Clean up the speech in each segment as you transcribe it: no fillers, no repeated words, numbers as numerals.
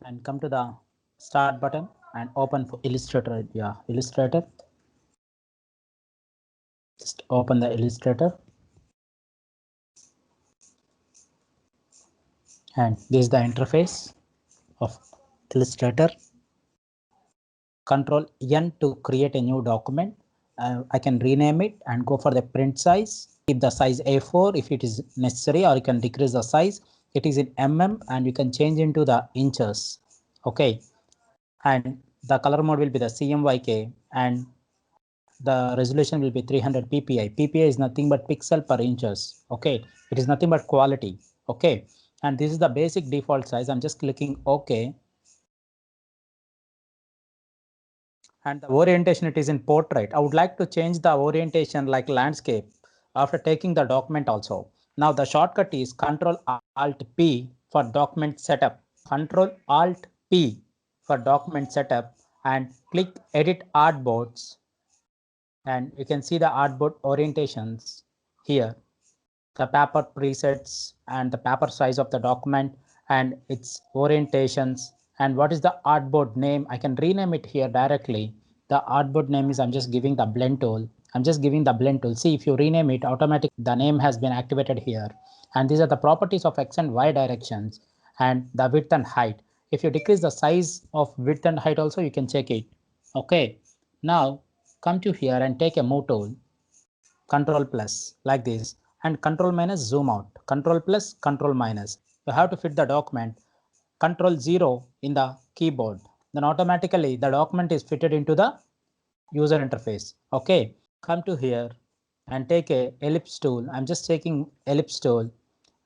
and come to the start button and open for Illustrator. Yeah, Illustrator. Just open the Illustrator. And this is the interface of Illustrator. Control N to create a new document. I can rename it and go for the print size. Keep the size A4 if it is necessary, or you can decrease the size. It is in mm and you can change into the inches. Okay. And the color mode will be the CMYK and the resolution will be 300 ppi. Ppi is nothing but pixel per inches. Okay. It is nothing but quality. Okay. And this is the basic default size. I'm just clicking OK. And the orientation, it is in portrait. I would like to change the orientation like landscape after taking the document also. Now the shortcut is Control Alt P for document setup. Control Alt P for document setup and click Edit Artboards. And you can see the artboard orientations here. The paper presets and the paper size of the document and its orientations and what is the artboard name. I can rename it here directly. The artboard name is, I'm just giving the blend tool. I'm just giving the blend tool. See, if you rename it, automatically the name has been activated here. And these are the properties of X and Y directions and the width and height. If you decrease the size of width and height also, you can check it. Okay. Now come to here and take a move tool. Control plus like this and control minus zoom out, control plus, control minus. You have to fit the document. Control 0 in the keyboard. Then automatically the document is fitted into the user interface. Okay. Come to here and take a ellipse tool. I'm just taking ellipse tool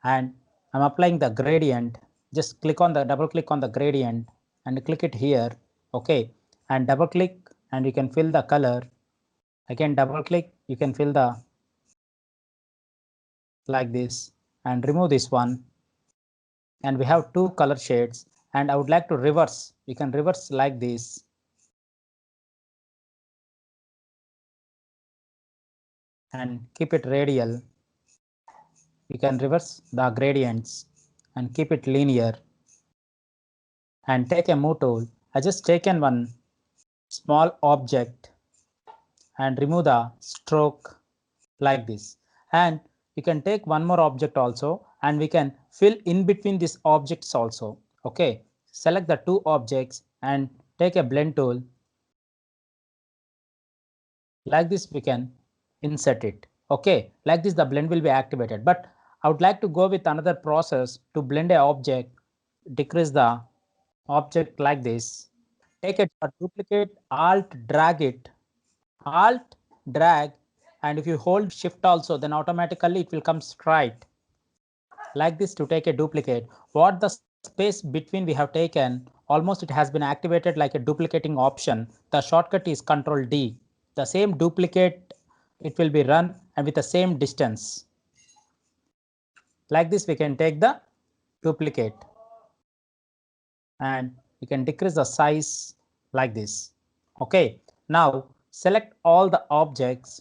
and I'm applying the gradient. Just click on the double click on the gradient and click it here. Okay. And double click and you can fill the color. Again double click, you can fill the like this and remove this one. And we have two color shades and I would like to reverse. You can reverse like this. And keep it radial. You can reverse the gradients and keep it linear. And take a move tool. I just taken one small object and remove the stroke like this. And you can take one more object also and we can fill in between these objects also. Okay. Select the two objects and take a blend tool. Like this we can insert it. Okay, like this the blend will be activated, but I would like to go with another process to blend a object. Decrease the object like this, take it or duplicate, alt drag it, alt drag, and if you hold shift also, then automatically it will come straight like this. To take a duplicate, what the space between we have taken, almost it has been activated like a duplicating option. The shortcut is Control D. The same duplicate it will be run and with the same distance. Like this we can take the duplicate and you can decrease the size like this. Okay, now select all the objects,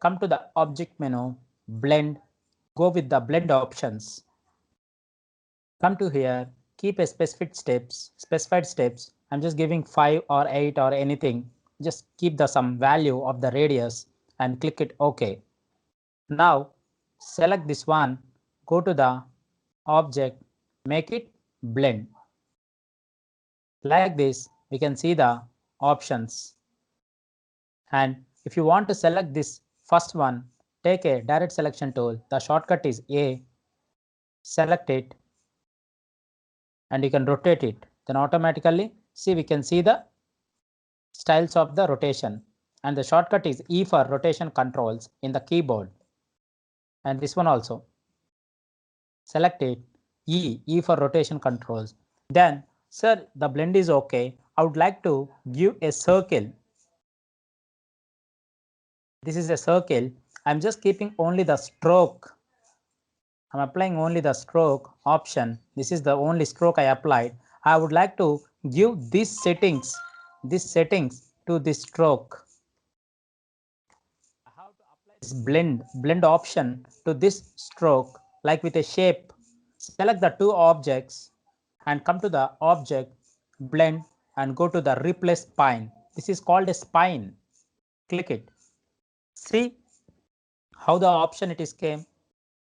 come to the object menu, blend, go with the blend options. Come to here, keep a specified steps. I'm just giving 5 or 8 or anything. Just keep the some value of the radius and click it OK. Now select this one, go to the object, make it blend. Like this, we can see the options. And if you want to select this first one, take a direct selection tool. The shortcut is A. Select it and you can rotate it. Then automatically, see, we can see the styles of the rotation. And the shortcut is E for rotation controls in the keyboard. And this one also. Select it, E for rotation controls. Then, sir, the blend is okay. I would like to give a circle. This is a circle. I'm just keeping only the stroke. I'm applying only the stroke option. This is the only stroke I applied. I would like to give these settings to this stroke. I have to apply this blend option to this stroke like with a shape. Select the two objects and come to the object, blend, and go to the replace spine. This is called a spine. Click it. See how the option it is came.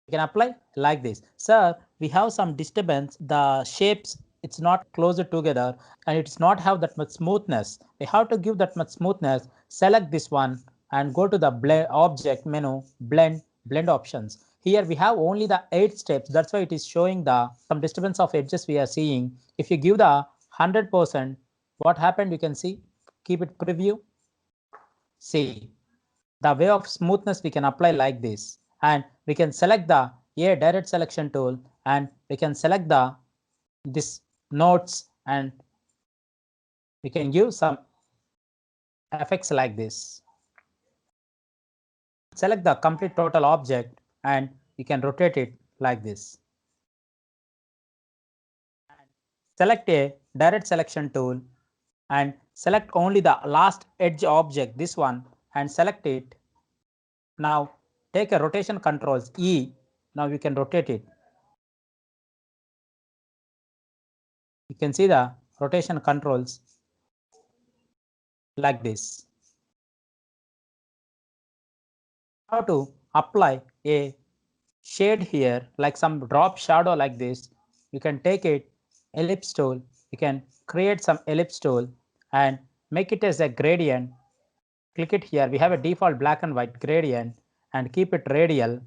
You can apply like this. Sir, we have some disturbance. The shapes, it's not closer together and it's not have that much smoothness. We have to give that much smoothness. Select this one and go to the blend object menu, blend options. Here we have only the 8 steps. That's why it is showing the some disturbance of edges we are seeing. If you give the 100%, what happened you can see. Keep it preview. See, the way of smoothness we can apply like this, and we can select the direct selection tool and we can select the this nodes and we can give some effects like this. Select the complete total object and you can rotate it like this. Select a direct selection tool and select only the last edge object, this one, and select it. Now take a rotation controls E. Now you can rotate it. You can see the rotation controls like this. How to apply a shade here, like some drop shadow like this. You can take it, ellipse tool. You can create some ellipse tool and make it as a gradient. Click it here. We have a default black and white gradient and keep it radial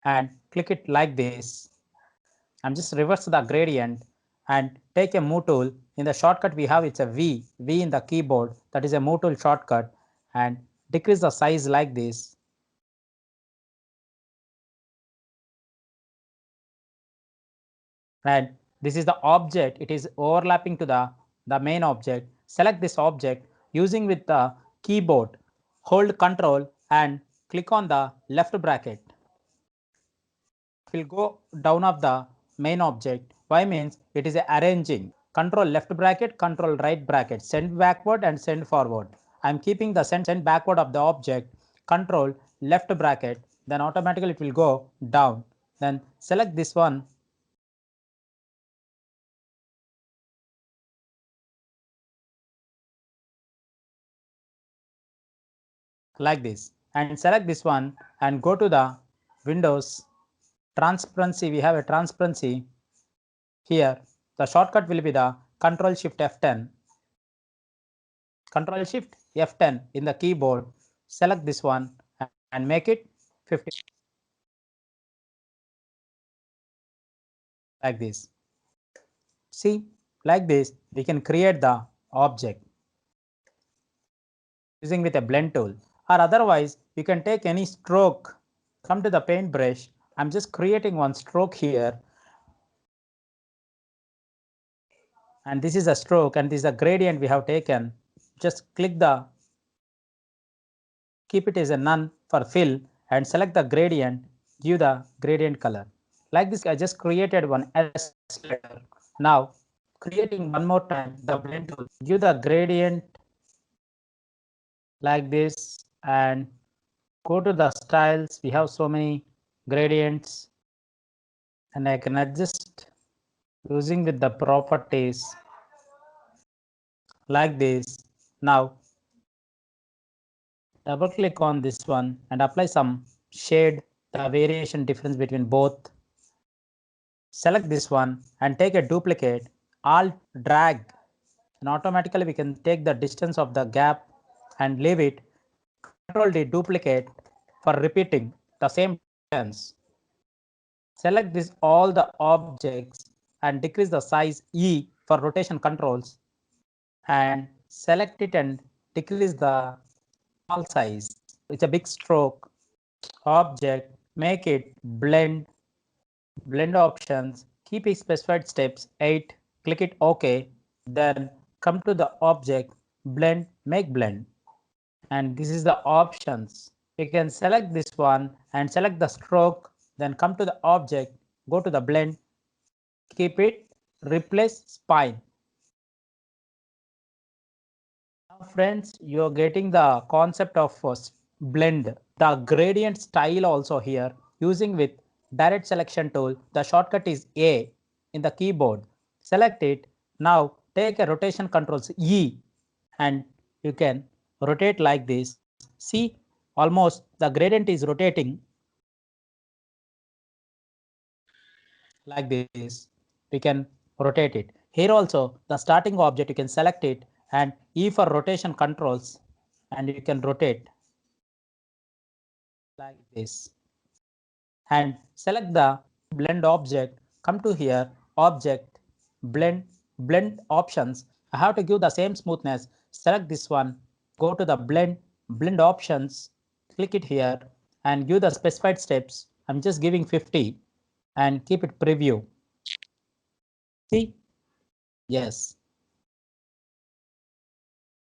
and click it like this. I'm just reverse the gradient and take a move tool. In the shortcut we have it's a V in the keyboard. That is a move tool shortcut and decrease the size like this. And this is the object. It is overlapping to the main object. Select this object using with the keyboard. Hold Control and click on the left bracket. It will go down of the main object. Why means it is arranging. Control left bracket, control right bracket. Send backward and send forward. I am keeping the send backward of the object. Control left bracket. Then automatically it will go down. Then select this one. Like this and select this one and go to the Windows transparency. We have a transparency here. The shortcut will be the Control Shift F10. Control Shift F10 in the keyboard. Select this one and make it 50 like this. See, like this we can create the object using with a blend tool, or otherwise you can take any stroke. Come to the paintbrush. I'm just creating one stroke here. And this is a stroke and this is a gradient we have taken. Just click the, keep it as a none for fill and select the gradient, give the gradient color. Like this, I just created one S letter. Now creating one more time the blend tool, give the gradient like this and go to the styles. We have so many gradients and I can adjust using with the properties like this. Now double click on this one and apply some shade, the variation difference between both. Select this one and take a duplicate, alt drag, and automatically we can take the distance of the gap and leave it. Control D duplicate for repeating the same distance. Select this all the objects and decrease the size E for rotation controls and select it and decrease the small size. It's a big stroke. Object, make it blend options, keep it specified steps 8, click it OK, then come to the object, blend, make blend. And this is the options. You can select this one and select the stroke, then come to the object, go to the blend, keep it, replace spine. Now friends, you're getting the concept of blend, the gradient style also here using with direct selection tool. The shortcut is A in the keyboard. select it. Now take a rotation controls E and you can rotate like this. See, almost the gradient is rotating like this. We can rotate it. Here also the starting object, you can select it and E for rotation controls and you can rotate like this. And select the blend object, come to here, object, blend options. I have to give the same smoothness. Select this one, go to the blend options, click it here and give the specified steps. I'm just giving 50 and keep it preview. See, yes.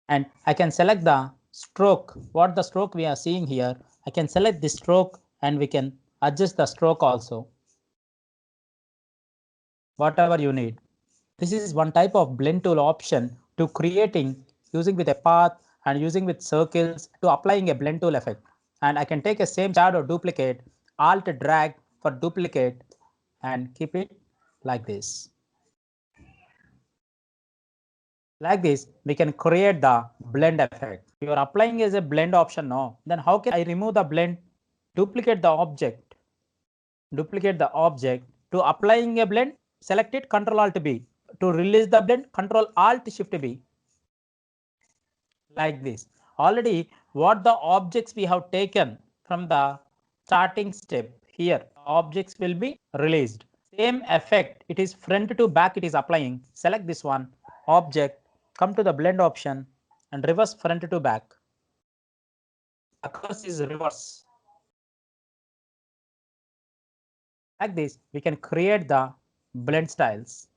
And I can select the stroke, what the stroke we are seeing here. I can select the stroke and we can adjust the stroke also, whatever you need. This is one type of blend tool option to creating using with a path and using with circles to applying a blend tool effect. And I can take a same shadow duplicate, alt drag for duplicate and keep it like this. Like this, we can create the blend effect. You are applying as a blend option now. Then how can I remove the blend? Duplicate the object. Duplicate the object. To applying a blend, select it, Control Alt B. To release the blend, Control Alt Shift B. Like this. Already what the objects we have taken from the starting step here, objects will be released. Same effect, it is front to back, it is applying. Select this one, object, come to the blend option and reverse front to back. Occurs is reverse. Like this, we can create the blend styles.